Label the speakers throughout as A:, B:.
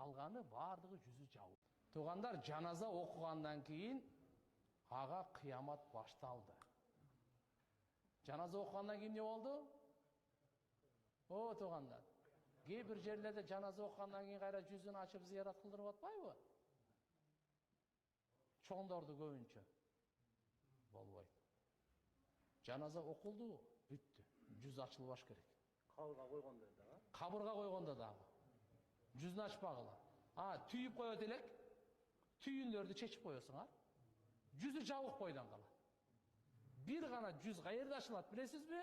A: қалғаны бардығы жүзі жауып. Туғандар, жаназа оқығандан кейін аға қиямат башталды. Жаназа оқығандан кейін не болды? О, туғандар, кейбір жерлерде жаназа оқығандан кейін қайра жүзін ашып зиярат қылдырып атпайбы? Чоңдарды көбінше болбайды. Жаназа оқылды, бүтті. Жүз ашылбаш керек.
B: Қабырға қойғанда да.
A: Қабырға қойғанда да. Жүзін ашпағыла. Түйіп қойып елек, түйіндерді чечіп қойысыңар. Жүзі жауық қойдан қала. Bir ғана жүз қайерде ашылады, білесіз бе?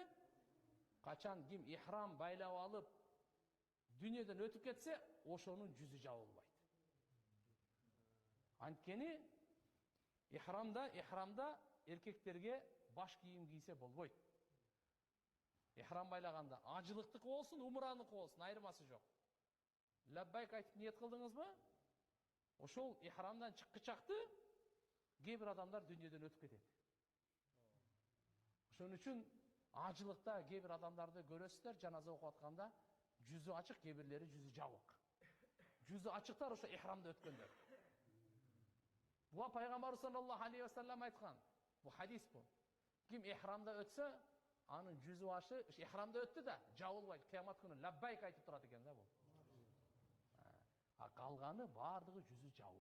A: Қачан ким ихрам байлап алып, дүниеден өтіп кетсе, ошоның жүзі жауылбайды. Анткени ихрамда еркектерге баш киім кийсе болбойды. Ихрам байлаганда ажылыктыкы болсын, умраныкы болсын, айырмасы жоқ. Лаббайк айтып ниет кылдыңыз ба? Ошол ихрамдан чыккычакты кейбір адамдар дүниеден өтіп кетеді. Ошон үчүн ажылыкта кейбір адамдарды көрөсүздөр, жаназа окуп атканда жүзү ачык, кейбирлери жүзү жабык. Жүзү ачыктар ошо ихрамда өткөндөр. Буга пайгамбар саллаллаху алейхи ва саллям айткан. Бу хадис бу. Ким ихрамда өтсө, анын жүзү ашы ихрамда өттү да, жабылбайт. Кыямат күнү лаббайк айтып турат экен да бул. Калганы бардыгы жүзү жабылып.